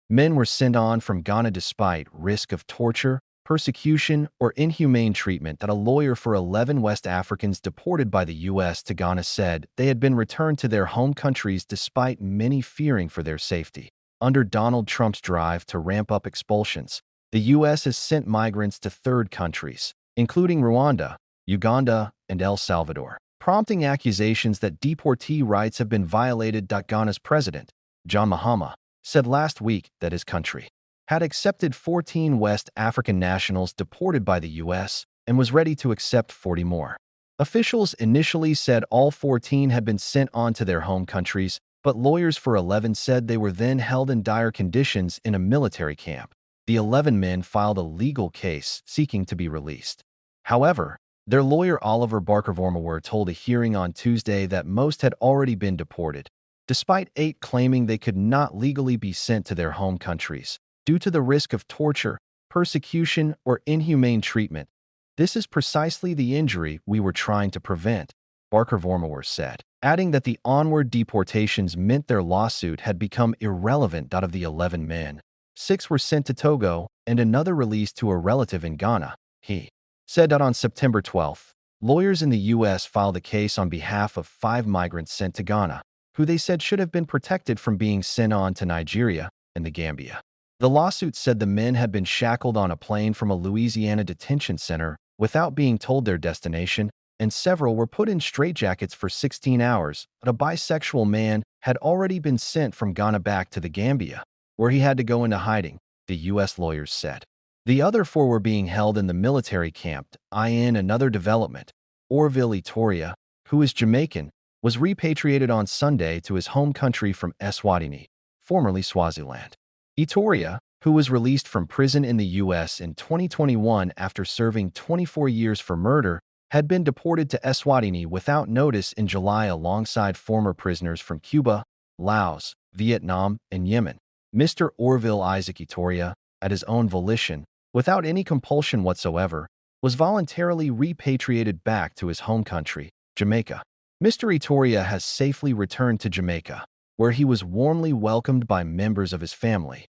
Men were sent on from Ghana despite risk of torture, persecution, or inhumane treatment that a lawyer for 11 West Africans deported by the U.S. to Ghana said they had been returned to their home countries despite many fearing for their safety. Under Donald Trump's drive to ramp up expulsions, the U.S. has sent migrants to third countries, including Rwanda, Uganda, and El Salvador, prompting accusations that deportee rights have been violated. Ghana's president, John Mahama, said last week that his country had accepted 14 West African nationals deported by the U.S. and was ready to accept 40 more. Officials initially said all 14 had been sent on to their home countries, but lawyers for 11 said they were then held in dire conditions in a military camp. The 11 men filed a legal case seeking to be released. However, their lawyer Oliver Barker-Vormawor told a hearing on Tuesday that most had already been deported, despite 8 claiming they could not legally be sent to their home countries due to the risk of torture, persecution, or inhumane treatment. This is precisely the injury we were trying to prevent, Barker-Vormawor said, adding that the onward deportations meant their lawsuit had become irrelevant. Of the 11 men, 6 were sent to Togo and another released to a relative in Ghana. He said that on September 12, lawyers in the U.S. filed a case on behalf of 5 migrants sent to Ghana, who they said should have been protected from being sent on to Nigeria and the Gambia. The lawsuit said the men had been shackled on a plane from a Louisiana detention center without being told their destination, and several were put in straitjackets for 16 hours. But a bisexual man had already been sent from Ghana back to the Gambia, where he had to go into hiding, the U.S. lawyers said. The other 4 were being held in the military camp. In another development, Orville Etoria, who is Jamaican, was repatriated on Sunday to his home country from Eswatini, formerly Swaziland. Etoria, who was released from prison in the U.S. in 2021 after serving 24 years for murder, had been deported to Eswatini without notice in July alongside former prisoners from Cuba, Laos, Vietnam, and Yemen. Mr. Orville Isaac Etoria, at his own volition, without any compulsion whatsoever, was voluntarily repatriated back to his home country, Jamaica. Mr. Etoria has safely returned to Jamaica, where he was warmly welcomed by members of his family.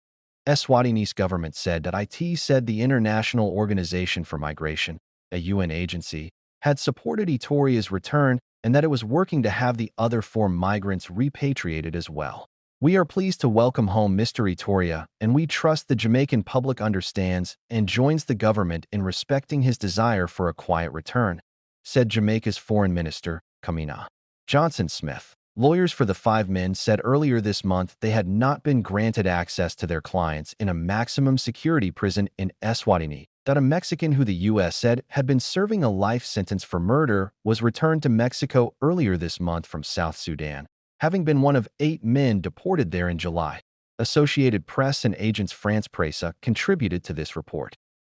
Eswatini's government said that it said the International Organization for Migration, a UN agency, had supported Etoria's return and that it was working to have the other 4 migrants repatriated as well. We are pleased to welcome home Mr. Etoria, and we trust the Jamaican public understands and joins the government in respecting his desire for a quiet return, said Jamaica's Foreign Minister, Kamina Johnson-Smith. Lawyers for the 5 men said earlier this month they had not been granted access to their clients in a maximum security prison in Eswatini, that a Mexican who the U.S. said had been serving a life sentence for murder was returned to Mexico earlier this month from South Sudan, having been one of 8 men deported there in July. Associated Press and Agence France Presse contributed to this report.